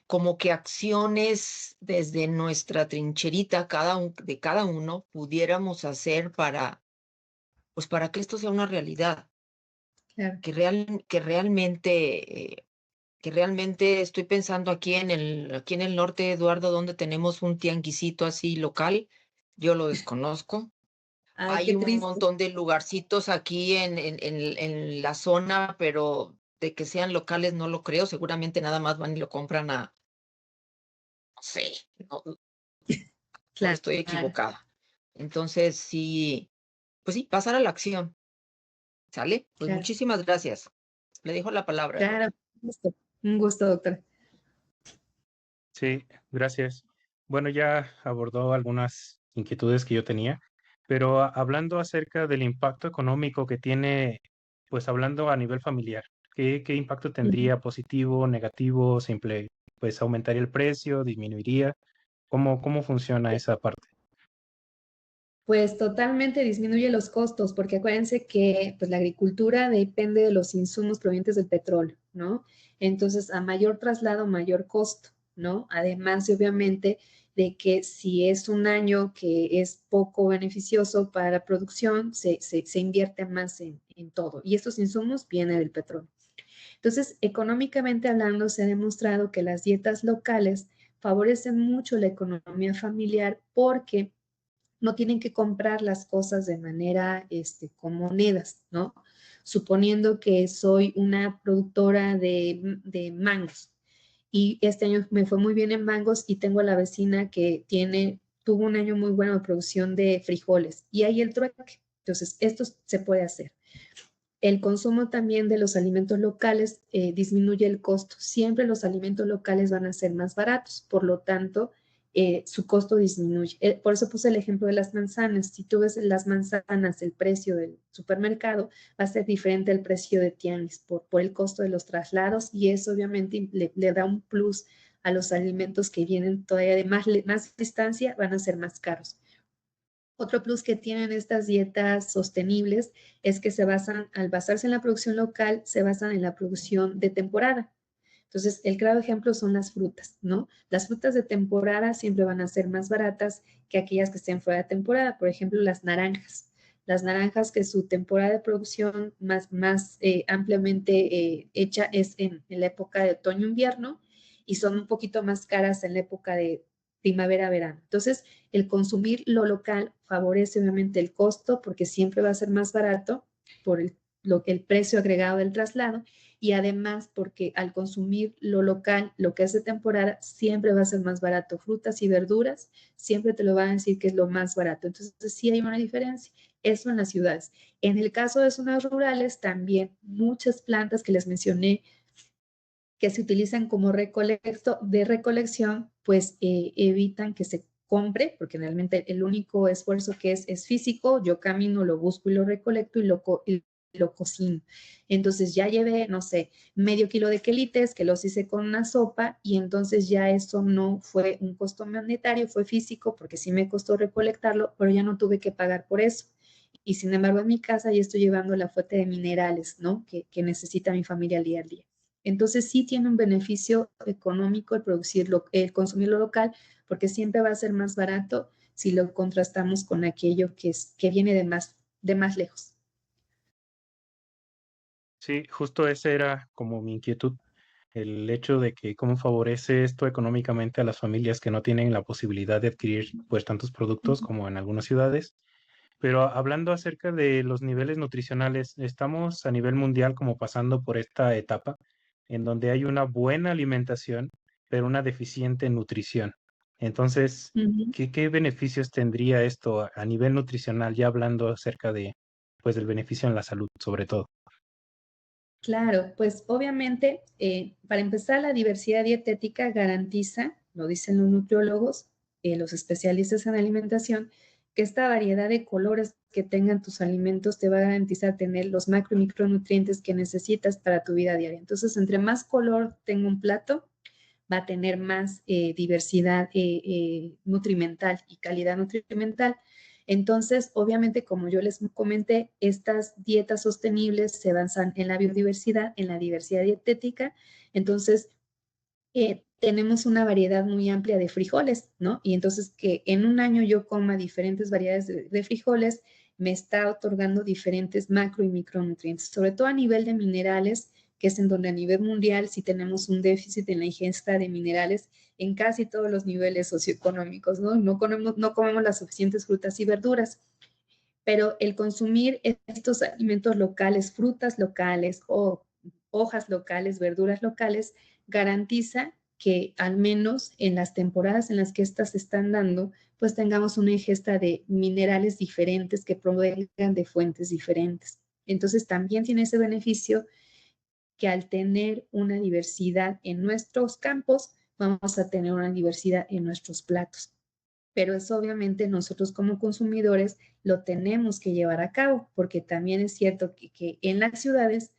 como que acciones desde nuestra trincherita de cada uno pudiéramos hacer pues para que esto sea una realidad, Claro. que realmente estoy pensando aquí en el norte, Eduardo, donde tenemos un tianguisito así local, yo lo desconozco. Ay, qué Hay un triste. montón de lugarcitos aquí en la zona, pero de que sean locales no lo creo. Seguramente nada más van y lo compran no sé, Claro. estoy equivocada. Entonces, sí, pues sí, pasar a la acción, ¿sale? Pues Claro, muchísimas gracias. Le dejo la palabra, claro. Eduardo. Un gusto, doctor. Sí, gracias. Bueno, ya abordó algunas inquietudes que yo tenía, pero hablando acerca del impacto económico que tiene, pues hablando a nivel familiar, ¿qué impacto Ujú. tendría positivo, negativo, simple, pues aumentaría el precio, disminuiría? ¿Cómo funciona esa parte? Pues totalmente disminuye los costos, porque acuérdense que pues, la agricultura depende de los insumos provenientes del petróleo, ¿no? Entonces, a mayor traslado, mayor costo, ¿no? Además, obviamente, de que si es un año que es poco beneficioso para la producción, se invierte más en todo. Y estos insumos vienen del petróleo. Entonces, económicamente hablando, se ha demostrado que las dietas locales favorecen mucho la economía familiar porque no tienen que comprar las cosas de manera con monedas, ¿no? Suponiendo que soy una productora de mangos y este año me fue muy bien en mangos y tengo a la vecina que tuvo un año muy bueno de producción de frijoles y ahí el trueque. Entonces, esto se puede hacer. El consumo también de los alimentos locales disminuye el costo. Siempre los alimentos locales van a ser más baratos, por lo tanto, su costo disminuye. Por eso puse el ejemplo de las manzanas. Si tú ves las manzanas, el precio del supermercado va a ser diferente al precio de tianguis por el costo de los traslados y eso obviamente le da un plus a los alimentos que vienen todavía de más distancia, van a ser más caros. Otro plus que tienen estas dietas sostenibles es que al basarse en la producción local, se basan en la producción de temporada. Entonces, el claro ejemplo son las frutas, ¿no? Las frutas de temporada siempre van a ser más baratas que aquellas que estén fuera de temporada. Por ejemplo, las naranjas. Las naranjas que su temporada de producción más ampliamente hecha es en la época de otoño-invierno y son un poquito más caras en la época de primavera-verano. Entonces, el consumir lo local favorece obviamente el costo porque siempre va a ser más barato por el precio agregado del traslado y además porque al consumir lo local, lo que es de temporada, siempre va a ser más barato. Frutas y verduras, siempre te lo van a decir que es lo más barato. Entonces, sí hay una diferencia. Eso en las ciudades. En el caso de zonas rurales, también muchas plantas que les mencioné que se utilizan como de recolección, pues evitan que se compre, porque realmente el único esfuerzo que es físico, yo camino, lo busco y lo recolecto y lo cocino. Entonces ya llevé, no sé, medio kilo de quelites que los hice con una sopa y entonces ya eso no fue un costo monetario, fue físico porque sí me costó recolectarlo, pero ya no tuve que pagar por eso. Y sin embargo en mi casa ya estoy llevando la fuente de minerales, ¿no? Que necesita mi familia al día a día. Entonces sí tiene un beneficio económico el producirlo, el consumirlo local, porque siempre va a ser más barato si lo contrastamos con aquello que viene de más lejos. Sí, justo ese era como mi inquietud, el hecho de que cómo favorece esto económicamente a las familias que no tienen la posibilidad de adquirir pues tantos productos Ujú. como en algunas ciudades. Pero hablando acerca de los niveles nutricionales, estamos a nivel mundial como pasando por esta etapa en donde hay una buena alimentación, pero una deficiente nutrición. Entonces, Ujú. ¿qué beneficios tendría esto a nivel nutricional, ya hablando acerca de, pues, del beneficio en la salud, sobre todo? Claro, pues obviamente, para empezar, la diversidad dietética garantiza, lo dicen los nutriólogos, los especialistas en alimentación, que esta variedad de colores que tengan tus alimentos te va a garantizar tener los macro y micronutrientes que necesitas para tu vida diaria. Entonces, entre más color tenga un plato, va a tener más diversidad nutrimental y calidad nutrimental. Entonces, obviamente, como yo les comenté, estas dietas sostenibles se basan en la biodiversidad, en la diversidad dietética. Entonces, tenemos una variedad muy amplia de frijoles, ¿no? Y entonces que en un año yo coma diferentes variedades de frijoles, me está otorgando diferentes macro y micronutrientes, sobre todo a nivel de minerales, que es en donde a nivel mundial sí tenemos un déficit en la ingesta de minerales en casi todos los niveles socioeconómicos, ¿no? No comemos las suficientes frutas y verduras, pero el consumir estos alimentos locales, frutas locales o hojas locales, verduras locales, garantiza que al menos en las temporadas en las que estas se están dando, pues tengamos una ingesta de minerales diferentes que provengan de fuentes diferentes. Entonces también tiene ese beneficio que al tener una diversidad en nuestros campos, vamos a tener una diversidad en nuestros platos. Pero eso obviamente nosotros como consumidores lo tenemos que llevar a cabo, porque también es cierto que en las ciudades,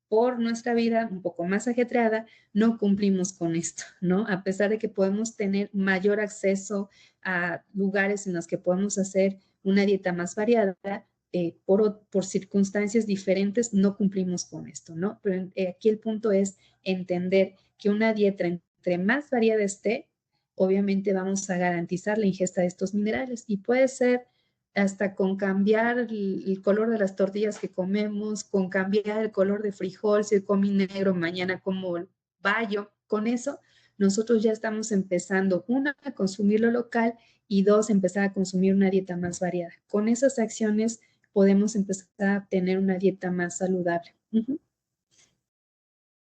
por nuestra vida un poco más ajetreada, no cumplimos con esto, ¿no? A pesar de que podemos tener mayor acceso a lugares en los que podemos hacer una dieta más variada, por circunstancias diferentes no cumplimos con esto, ¿no? Pero aquí el punto es entender que una dieta entre más variada esté, obviamente vamos a garantizar la ingesta de estos minerales y puede ser hasta con cambiar el color de las tortillas que comemos, con cambiar el color de frijol, si comí negro, mañana como bayo, con eso nosotros ya estamos empezando, una, a consumir lo local y dos, empezar a consumir una dieta más variada. Con esas acciones podemos empezar a tener una dieta más saludable. Ujú.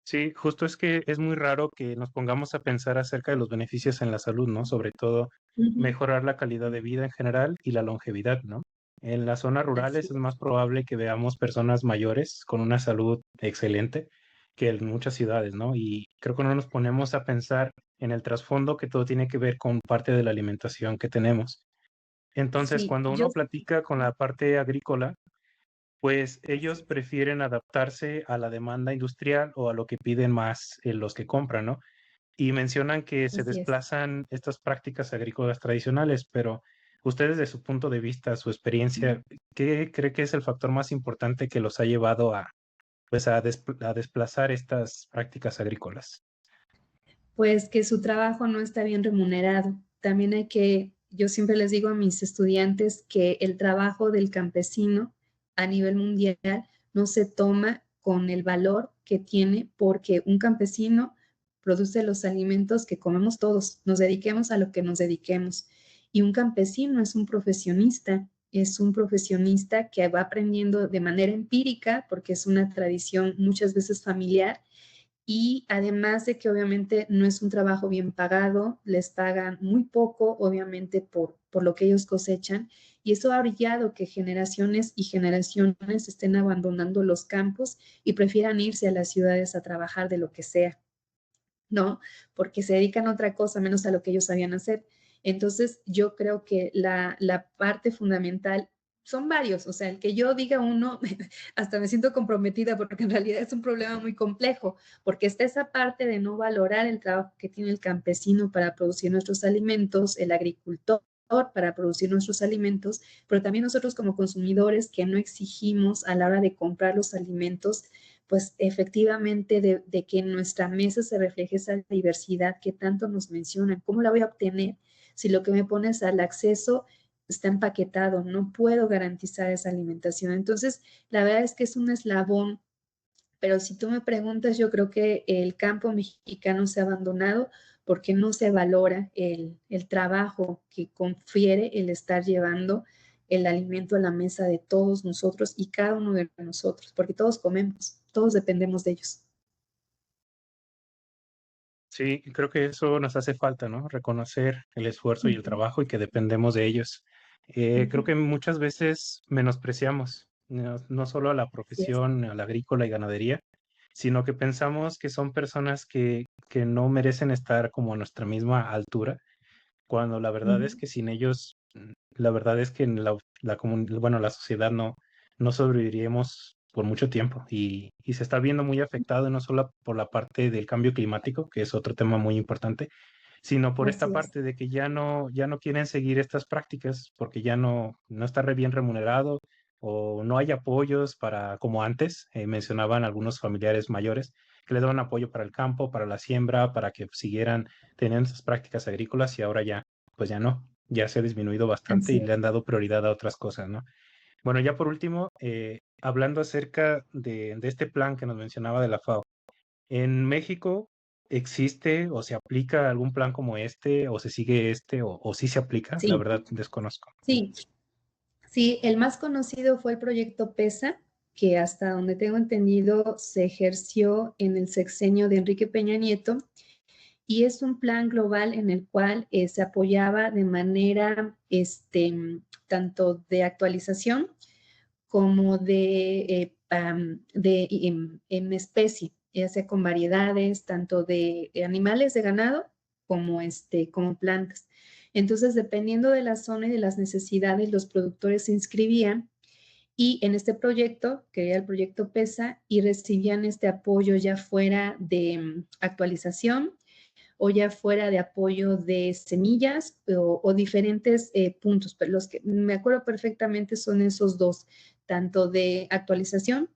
Sí, justo es que es muy raro que nos pongamos a pensar acerca de los beneficios en la salud, ¿no? Sobre todo Ujú. mejorar la calidad de vida en general y la longevidad, ¿no? En las zonas Así rurales es es. más probable que veamos personas mayores con una salud excelente que en muchas ciudades, ¿no? Y creo que no nos ponemos a pensar en el trasfondo que todo tiene que ver con parte de la alimentación que tenemos. Entonces, Sí, cuando yo uno platica con la parte agrícola, pues ellos prefieren adaptarse a la demanda industrial o a lo que piden más los que compran, ¿no? Y mencionan que se así es. desplazan estas prácticas agrícolas tradicionales, pero usted desde su punto de vista, su experiencia, ¿qué cree que es el factor más importante que los ha llevado a, pues, a desplazar estas prácticas agrícolas? Pues que su trabajo no está bien remunerado. También yo siempre les digo a mis estudiantes que el trabajo del campesino a nivel mundial no se toma con el valor que tiene porque un campesino produce los alimentos que comemos todos, nos dediquemos a lo que nos dediquemos. Y un campesino es un profesionista que va aprendiendo de manera empírica porque es una tradición muchas veces familiar y además de que obviamente no es un trabajo bien pagado, les pagan muy poco, obviamente, por lo que ellos cosechan. Y eso ha brillado que generaciones y generaciones estén abandonando los campos y prefieran irse a las ciudades a trabajar de lo que sea, ¿no? Porque se dedican a otra cosa menos a lo que ellos sabían hacer. Entonces, yo creo que la parte fundamental son varios, o sea, el que yo diga uno, hasta me siento comprometida porque en realidad es un problema muy complejo, porque está esa parte de no valorar el trabajo que tiene el campesino para producir nuestros alimentos, el agricultor para producir nuestros alimentos, pero también nosotros como consumidores que no exigimos a la hora de comprar los alimentos pues efectivamente de que en nuestra mesa se refleje esa diversidad que tanto nos mencionan. ¿Cómo la voy a obtener si lo que me pones al acceso está empaquetado? No puedo garantizar esa alimentación. Entonces, la verdad es que es un eslabón, pero si tú me preguntas, yo creo que el campo mexicano se ha abandonado porque no se valora el trabajo que confiere el estar llevando el alimento a la mesa de todos nosotros y cada uno de nosotros, porque todos comemos, todos dependemos de ellos. Sí, creo que eso nos hace falta, ¿no? Reconocer el esfuerzo y el trabajo y que dependemos de ellos. Creo que muchas veces menospreciamos no solo a la Así es. profesión, a la agrícola y ganadería, sino que pensamos que son personas que no merecen estar como a nuestra misma altura, cuando la verdad es Ujú. que sin ellos, la verdad es que en bueno, la sociedad no sobreviviríamos por mucho tiempo y se está viendo muy afectado no solo por la parte del cambio climático, que es otro tema muy importante, sino por esta Así es. parte de que ya no quieren seguir estas prácticas porque ya no está bien remunerado o no hay apoyos para, como antes, mencionaban algunos familiares mayores, que le daban apoyo para el campo, para la siembra, para que siguieran teniendo esas prácticas agrícolas y ahora ya, pues ya no, ya se ha disminuido bastante Así y le es. han dado prioridad a otras cosas, ¿no? Bueno, ya por último, hablando acerca de este plan que nos mencionaba de la FAO, ¿en México existe o se aplica algún plan como este o se sigue este o sí se aplica? La Sí, verdad desconozco. sí, sí, el más conocido fue el proyecto PESA, que hasta donde tengo entendido se ejerció en el sexenio de Enrique Peña Nieto y es un plan global en el cual se apoyaba de manera tanto de actualización como en especie, ya sea con variedades tanto de animales de ganado como, como plantas. Entonces, dependiendo de la zona y de las necesidades, los productores se inscribían y en este proyecto, que era el proyecto PESA, y recibían este apoyo ya fuera de actualización o ya fuera de apoyo de semillas o diferentes puntos, pero los que me acuerdo perfectamente son esos dos, tanto de actualización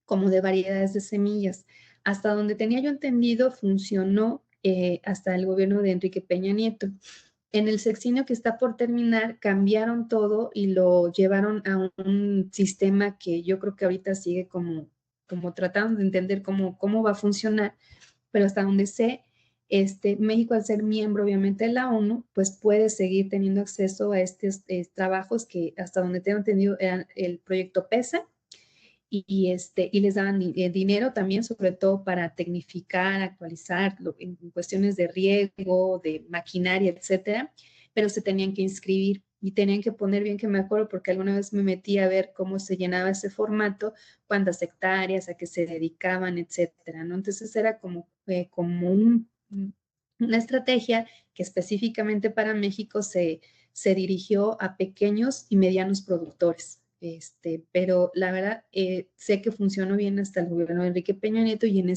como de variedades de semillas. Hasta donde tenía yo entendido, funcionó hasta el gobierno de Enrique Peña Nieto. En el sexenio que está por terminar, cambiaron todo y lo llevaron a un sistema que yo creo que ahorita sigue como tratando de entender cómo va a funcionar, pero hasta donde sé, México al ser miembro obviamente de la ONU, pues puede seguir teniendo acceso a estos trabajos que hasta donde tengo entendido eran el proyecto PESA y les daban dinero también, sobre todo para tecnificar, actualizar en cuestiones de riego, de maquinaria, etcétera, pero se tenían que inscribir y tenían que poner bien que me acuerdo porque alguna vez me metí a ver cómo se llenaba ese formato, cuántas hectáreas, a qué se dedicaban, etcétera, ¿no? Entonces era como una estrategia que específicamente para México se dirigió a pequeños y medianos productores. Pero la verdad, sé que funcionó bien hasta el gobierno de Enrique Peña Nieto y en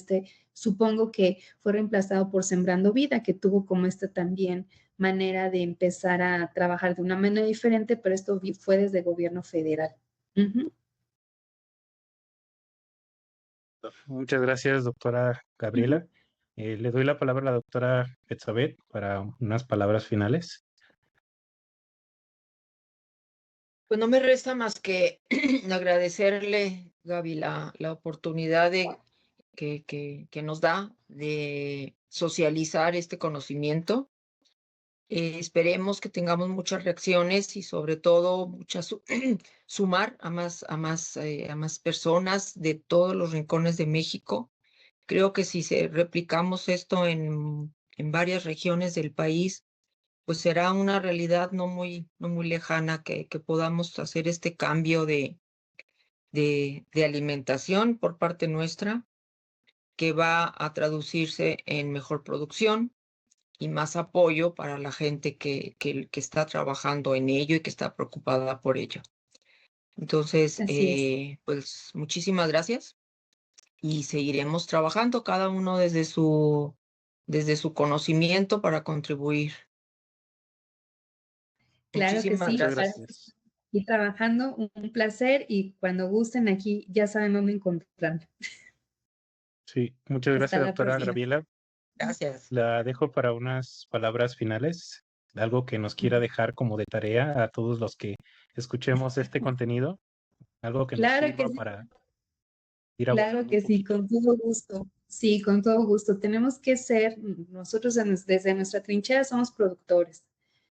supongo que fue reemplazado por Sembrando Vida, que tuvo como esta también manera de empezar a trabajar de una manera diferente, pero esto fue desde el gobierno federal. Ujú. Muchas gracias, doctora Ujú. Gabriela. Le doy la palabra a la doctora Betsabé para unas palabras finales. Pues no me resta más que agradecerle, Gaby, la oportunidad que nos da de socializar este conocimiento. Esperemos que tengamos muchas reacciones y sobre todo sumar a más personas de todos los rincones de México. Creo que si replicamos esto en varias regiones del país, pues será una realidad no muy lejana que podamos hacer este cambio de alimentación por parte nuestra, que va a traducirse en mejor producción y más apoyo para la gente que está trabajando en ello y que está preocupada por ello. Entonces, Así es. pues muchísimas gracias y seguiremos trabajando cada uno desde su conocimiento para contribuir. Claro que Muchísimas sí, Muchas gracias. para gracias. seguir trabajando, un placer y cuando gusten aquí ya saben dónde encontrarme. Sí, muchas Hasta gracias, la doctora próxima. Graviela. Gracias. La dejo para unas palabras finales, algo que nos quiera dejar como de tarea a todos los que escuchemos este contenido, algo que nos Claro que sirva sí, para ir claro abordando un que sí, poquito. con todo gusto. Sí, con todo gusto. Tenemos que ser, nosotros desde nuestra trinchera somos productores,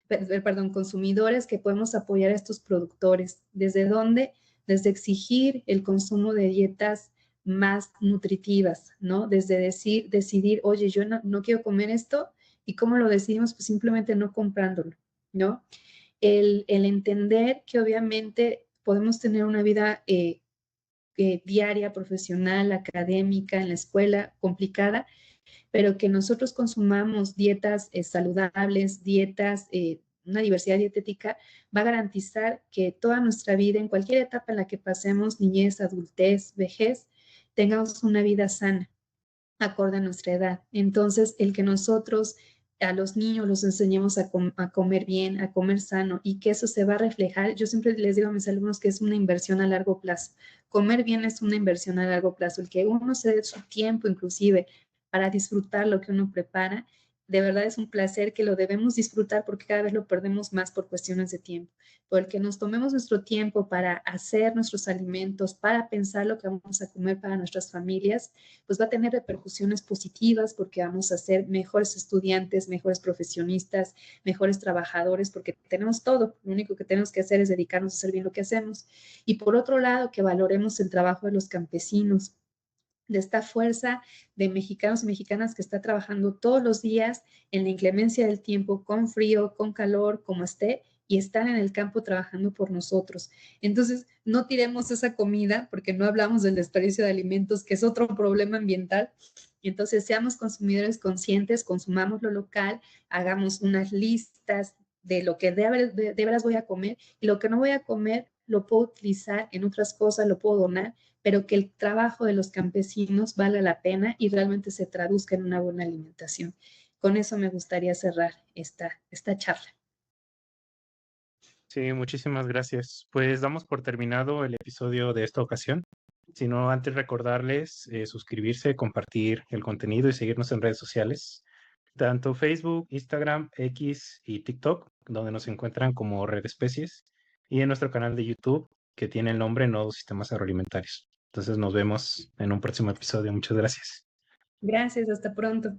perdón, consumidores que podemos apoyar a estos productores. ¿Desde dónde? Desde exigir el consumo de dietas más nutritivas, ¿no? Desde decidir, oye, yo no quiero comer esto, ¿y cómo lo decidimos? Pues simplemente no comprándolo, ¿no? El entender que obviamente podemos tener una vida diaria, profesional, académica, en la escuela, complicada, pero que nosotros consumamos dietas saludables, dietas, una diversidad dietética, va a garantizar que toda nuestra vida, en cualquier etapa en la que pasemos, niñez, adultez, vejez, tengamos una vida sana, acorde a nuestra edad. Entonces, el que nosotros a los niños los enseñemos a comer bien, a comer sano y que eso se va a reflejar. Yo siempre les digo a mis alumnos que es una inversión a largo plazo. Comer bien es una inversión a largo plazo. El que uno se dé su tiempo inclusive para disfrutar lo que uno prepara, de verdad es un placer que lo debemos disfrutar porque cada vez lo perdemos más por cuestiones de tiempo. Por el que nos tomemos nuestro tiempo para hacer nuestros alimentos, para pensar lo que vamos a comer para nuestras familias, pues va a tener repercusiones positivas porque vamos a ser mejores estudiantes, mejores profesionistas, mejores trabajadores, porque tenemos todo. Lo único que tenemos que hacer es dedicarnos a hacer bien lo que hacemos. Y por otro lado, que valoremos el trabajo de los campesinos, de esta fuerza de mexicanos y mexicanas que está trabajando todos los días en la inclemencia del tiempo, con frío, con calor, como esté, y están en el campo trabajando por nosotros. Entonces, no tiremos esa comida porque no hablamos del desperdicio de alimentos, que es otro problema ambiental. Y entonces, seamos consumidores conscientes, consumamos lo local, hagamos unas listas de lo que de veras voy a comer y lo que no voy a comer lo puedo utilizar en otras cosas, lo puedo donar, pero que el trabajo de los campesinos valga la pena y realmente se traduzca en una buena alimentación. Con eso me gustaría cerrar esta charla. Sí, muchísimas gracias. Pues damos por terminado el episodio de esta ocasión. Si no, antes recordarles suscribirse, compartir el contenido y seguirnos en redes sociales, tanto Facebook, Instagram, X y TikTok, donde nos encuentran como Red Especies, y en nuestro canal de YouTube, que tiene el nombre Nodos Sistemas Agroalimentarios. Entonces nos vemos en un próximo episodio. Muchas gracias. Gracias, hasta pronto.